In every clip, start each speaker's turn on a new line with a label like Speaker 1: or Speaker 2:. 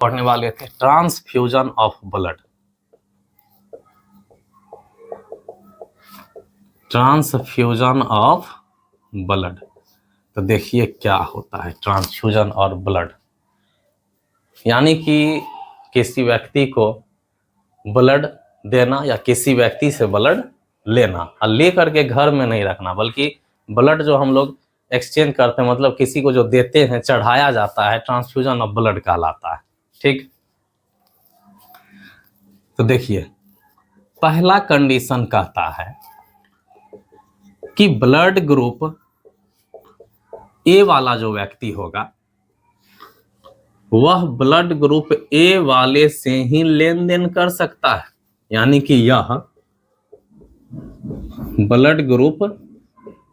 Speaker 1: पढ़ने वाले थे transfusion of blood. Transfusion of blood, तो देखिए क्या होता है ट्रांसफ्यूजन और ब्लड। यानी कि किसी व्यक्ति को ब्लड देना या किसी व्यक्ति से ब्लड लेना, और ले करके घर में नहीं रखना, बल्कि ब्लड जो हम लोग एक्सचेंज करते हैं, मतलब किसी को जो देते हैं, चढ़ाया जाता है, ट्रांसफ्यूजन ऑफ ब्लड कहलाता है। ठीक, तो देखिए पहला कंडीशन कहता है कि ब्लड ग्रुप ए वाला जो व्यक्ति होगा वह ब्लड ग्रुप ए वाले से ही लेन देन कर सकता है। यानी कि यह ब्लड ग्रुप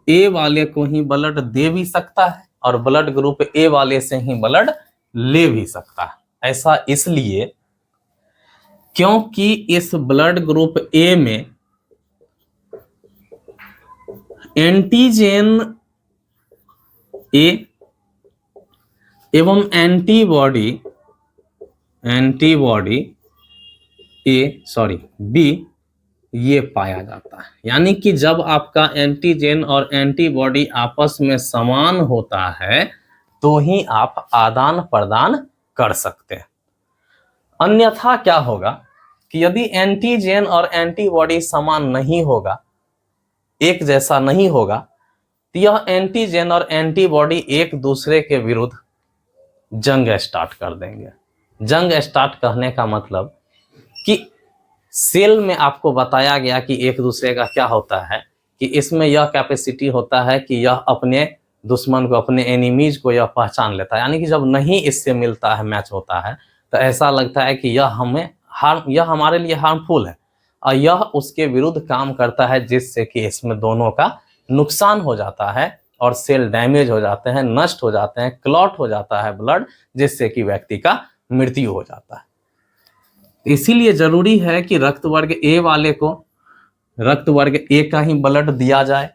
Speaker 1: ए वाले को ही ब्लड दे भी सकता है और ब्लड ग्रुप ए वाले से ही ब्लड ले भी सकता है। ऐसा इसलिए क्योंकि इस ब्लड ग्रुप ए में एंटीजन ए एवं एंटीबॉडी बी ये पाया जाता है। यानी कि जब आपका एंटीजन और एंटीबॉडी आपस में समान होता है तो ही आप आदान प्रदान कर सकते हैं। अन्यथा क्या होगा कि यदि एंटीजन और एंटीबॉडी समान नहीं होगा, एक जैसा नहीं होगा, तो यह एंटीजन और एंटीबॉडी एक दूसरे के विरुद्ध जंग स्टार्ट कर देंगे। जंग स्टार्ट करने का मतलब कि सेल में आपको बताया गया कि एक दूसरे का क्या होता है कि इसमें यह कैपेसिटी होता है कि यह अपने दुश्मन को, अपने एनिमीज को यह पहचान लेता है। यानी कि जब नहीं इससे मिलता है, मैच होता है, तो ऐसा लगता है कि यह हमारे लिए हार्मफुल है और यह उसके विरुद्ध काम करता है, जिससे कि इसमें दोनों का नुकसान हो जाता है और सेल डैमेज हो जाते हैं, नष्ट हो जाते हैं, क्लॉट हो जाता है ब्लड, जिससे कि व्यक्ति का मृत्यु हो जाता है। इसीलिए जरूरी है कि रक्त वर्ग ए वाले को रक्त वर्ग ए का ही ब्लड दिया जाए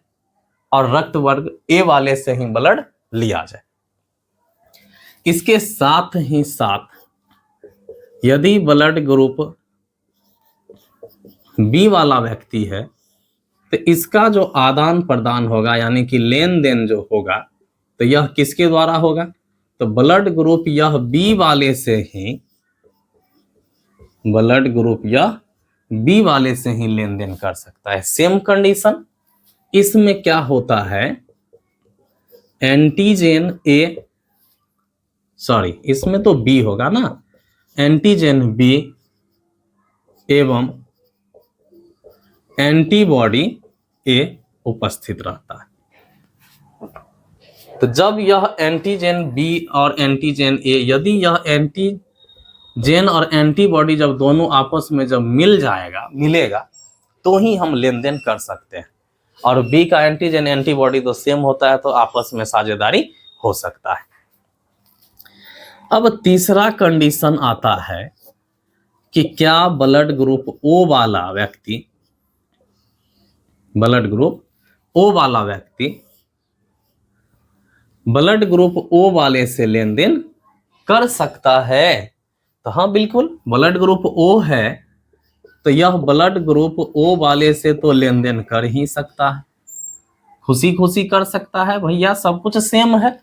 Speaker 1: और रक्त वर्ग ए वाले से ही ब्लड लिया जाए। इसके साथ ही साथ यदि ब्लड ग्रुप बी वाला व्यक्ति है तो इसका जो आदान प्रदान होगा, यानी कि लेन देन जो होगा, तो यह किसके द्वारा होगा? तो ब्लड ग्रुप यह बी वाले से ही लेन देन कर सकता है। सेम कंडीशन इसमें क्या होता है, एंटीजन ए, इसमें तो बी होगा ना, एंटीजन बी एवं एंटीबॉडी ए उपस्थित रहता है। तो जब यह एंटीजन बी और एंटीजन ए, यदि यह एंटीजन और एंटीबॉडी जब दोनों आपस में जब मिलेगा तो ही हम लेन देन कर सकते हैं। और बी का एंटीजन एंटीबॉडी तो सेम होता है, तो आपस में साझेदारी हो सकता है। अब तीसरा कंडीशन आता है कि क्या ब्लड ग्रुप ओ वाला व्यक्ति ब्लड ग्रुप ओ वाले से लेन देन कर सकता है? तो हाँ बिल्कुल, ब्लड ग्रुप ओ है तो यह ब्लड ग्रुप ओ वाले से तो लेन देन कर ही सकता है, खुशी खुशी कर सकता है। भैया सब कुछ सेम है,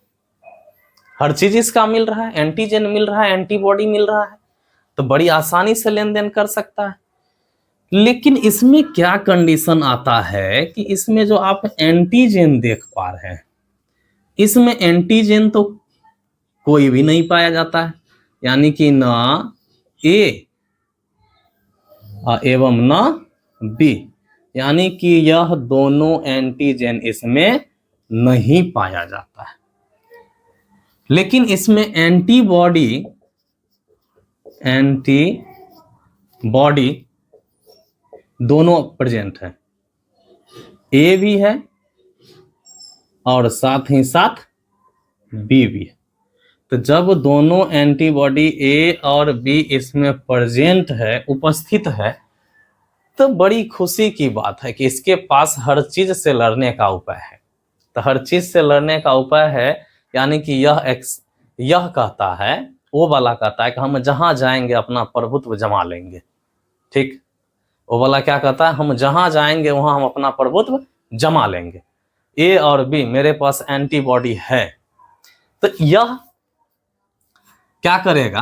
Speaker 1: हर चीज इसका मिल रहा है, एंटीजन मिल रहा है, एंटीबॉडी मिल रहा है, तो बड़ी आसानी से लेन देन कर सकता है। लेकिन इसमें क्या कंडीशन आता है कि इसमें जो आप एंटीजन देख पा रहे हैं, इसमें एंटीजन तो कोई भी नहीं पाया जाता है। यानी कि ना ए एवं ना बी, यानी कि यह दोनों एंटीजन इसमें नहीं पाया जाता है। लेकिन इसमें एंटीबॉडी दोनों प्रेजेंट है, ए भी है और साथ ही साथ बी भी है। तो जब दोनों एंटीबॉडी ए और बी इसमें प्रेजेंट है, उपस्थित है, तो बड़ी खुशी की बात है कि इसके पास हर चीज से लड़ने का उपाय है। तो हर चीज से लड़ने का उपाय है, यानी कि यह कहता है ओ वाला कहता है कि हम जहां जाएंगे अपना प्रभुत्व जमा लेंगे। ठीक, ओ वाला क्या कहता है, हम जहां जाएंगे वहां हम अपना प्रभुत्व जमा लेंगे। ए और बी मेरे पास एंटीबॉडी है, तो यह क्या करेगा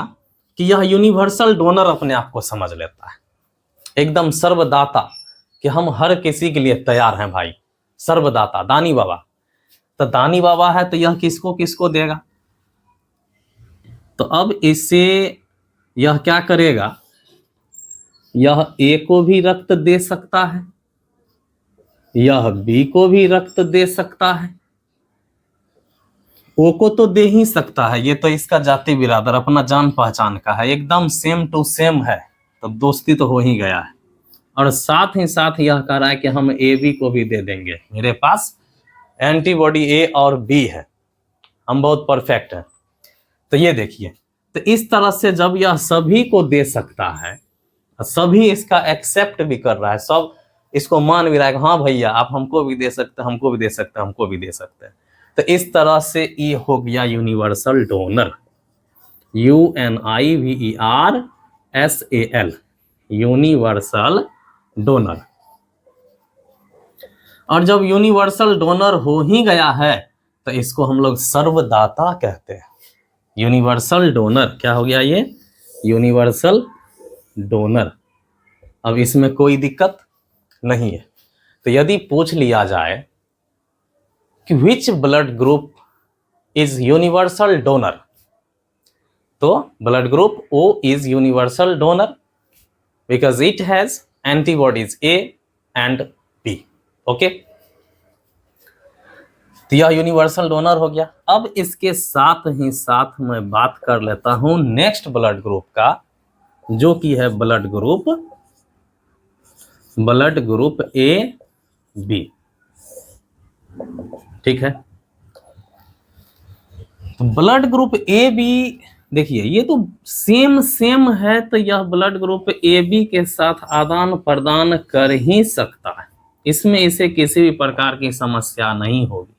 Speaker 1: कि यह यूनिवर्सल डोनर अपने आप को समझ लेता है, एकदम सर्वदाता, कि हम हर किसी के लिए तैयार हैं भाई, सर्वदाता, दानी बाबा। तो दानी बाबा है तो यह किसको किसको देगा, तो अब इससे यह क्या करेगा, यह ए को भी रक्त दे सकता है, यह बी को भी रक्त दे सकता है, ओ को तो दे ही सकता है, ये तो इसका जाति बिरादर अपना जान पहचान का है, एकदम सेम टू सेम है, तो दोस्ती तो हो ही गया है। और साथ ही साथ यह कह रहा है कि हम ए बी को भी दे देंगे, मेरे पास एंटीबॉडी ए और बी है, हम बहुत परफेक्ट हैं। तो ये देखिए, तो इस तरह से जब यह सभी को दे सकता है, सभी इसका एक्सेप्ट भी कर रहा है, सब इसको मान भी रहा है कि हाँ भैया आप हमको भी दे सकते हैं, हमको भी दे सकते हैं, हमको भी दे सकते हैं, तो इस तरह से ये हो गया universal donor, UNIVERSAL, universal donor. और जब यूनिवर्सल डोनर हो ही गया है तो इसको हम लोग सर्वदाता कहते हैं। यूनिवर्सल डोनर क्या हो गया, ये यूनिवर्सल डोनर। अब इसमें कोई दिक्कत नहीं है। तो यदि पूछ लिया जाए कि which blood group is universal donor, तो blood group O is universal donor because it has antibodies A and B। Okay, तो यह यूनिवर्सल डोनर हो गया। अब इसके साथ ही साथ मैं बात कर लेता हूं नेक्स्ट ब्लड ग्रुप का, जो कि है ब्लड ग्रुप A B। ठीक है, तो ब्लड ग्रुप A B देखिए ये तो सेम है, तो यह ब्लड ग्रुप A B के साथ आदान प्रदान कर ही सकता है, इसमें इसे किसी भी प्रकार की समस्या नहीं होगी।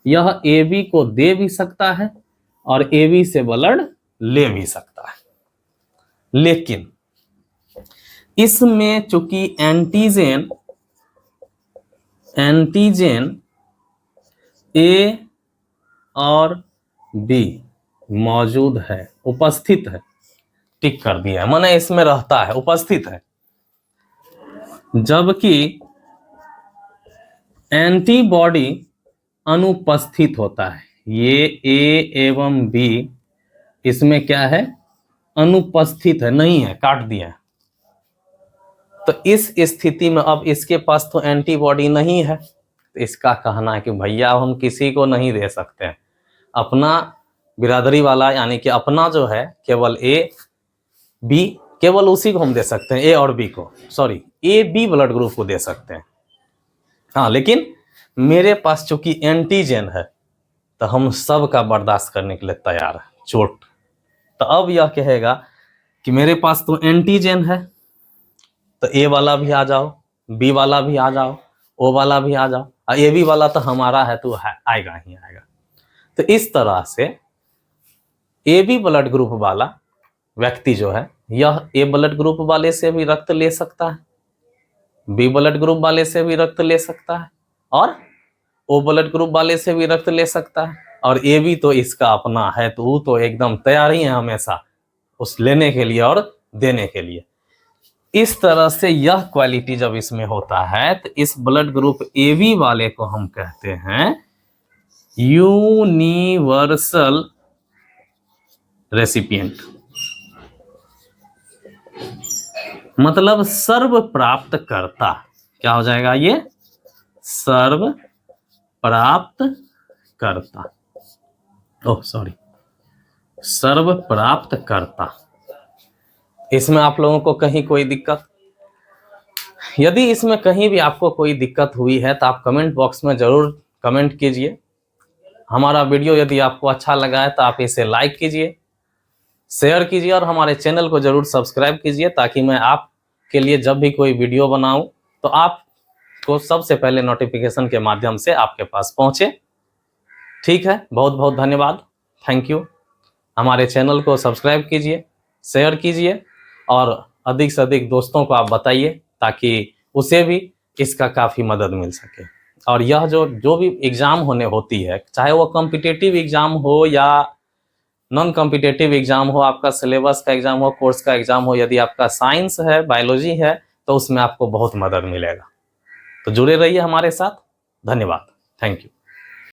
Speaker 1: यह AB को दे भी सकता है और AB से ब्लड ले भी सकता है, लेकिन इसमें चूंकि एंटीजन A और B मौजूद है, उपस्थित है, टिक कर दिया है, माने इसमें रहता है, उपस्थित है, जबकि एंटीबॉडी अनुपस्थित होता है। ये A एवं B इसमें क्या है, अनुपस्थित है, नहीं है, काट दिया है। तो इस स्थिति में अब इसके पास तो एंटीबॉडी नहीं है, तो इसका कहना है कि भैया हम किसी को नहीं दे सकते हैं, अपना बिरादरी वाला यानी कि अपना जो है केवल A B, केवल उसी को हम दे सकते हैं, A और B को, sorry A B blood group को दे सकते हैं। हाँ, लेकिन मेरे पास चूंकि एंटीजन है तो हम सब का बर्दाश्त करने के लिए तैयार है, चोट। तो अब यह कहेगा कि मेरे पास तो एंटीजन है, तो A वाला भी आ जाओ, B वाला भी आ जाओ, O वाला भी आ जाओ, और AB वाला तो हमारा है तो आएगा ही आएगा। तो इस तरह से AB ब्लड ग्रुप वाला व्यक्ति जो है, यह A ब्लड ग्रुप वाले से भी रक्त ले सकता है, B ब्लड ग्रुप वाले से भी रक्त ले सकता है, और O ब्लड ग्रुप वाले से भी रक्त ले सकता है, और AB तो इसका अपना है, तो वो तो एकदम तैयार ही है हमेशा उस लेने के लिए और देने के लिए। इस तरह से यह क्वालिटी जब इसमें होता है तो इस ब्लड ग्रुप AB वाले को हम कहते हैं यूनिवर्सल रेसिपिएंट, मतलब सर्व प्राप्त करता। क्या हो जाएगा ये, सर्व प्राप्त करता, ओह सॉरी, सर्व प्राप्त करता। इसमें आप लोगों को कहीं कोई दिक्कत, यदि इसमें कहीं भी आपको कोई दिक्कत हुई है तो आप कमेंट बॉक्स में जरूर कमेंट कीजिए। हमारा वीडियो यदि आपको अच्छा लगा है तो आप इसे लाइक कीजिए, शेयर कीजिए, और हमारे चैनल को जरूर सब्सक्राइब कीजिए, ताकि मैं आपके लिए जब भी कोई वीडियो बनाऊं तो आपको सबसे पहले नोटिफिकेशन के माध्यम से आपके पास पहुंचे। ठीक है, बहुत बहुत धन्यवाद, थैंक यू। हमारे चैनल को सब्सक्राइब कीजिए, शेयर कीजिए और अधिक से अधिक दोस्तों को आप बताइए ताकि उसे भी इसका काफ़ी मदद मिल सके। और यह जो भी एग्ज़ाम होती है, चाहे वो कॉम्पिटिटिव एग्ज़ाम हो या नॉन कॉम्पिटिटिव एग्ज़ाम हो, आपका सिलेबस का एग्ज़ाम हो, कोर्स का एग्ज़ाम हो, यदि आपका साइंस है, बायोलॉजी है, तो उसमें आपको बहुत मदद मिलेगा। तो जुड़े रहिए हमारे साथ। धन्यवाद। Thank you.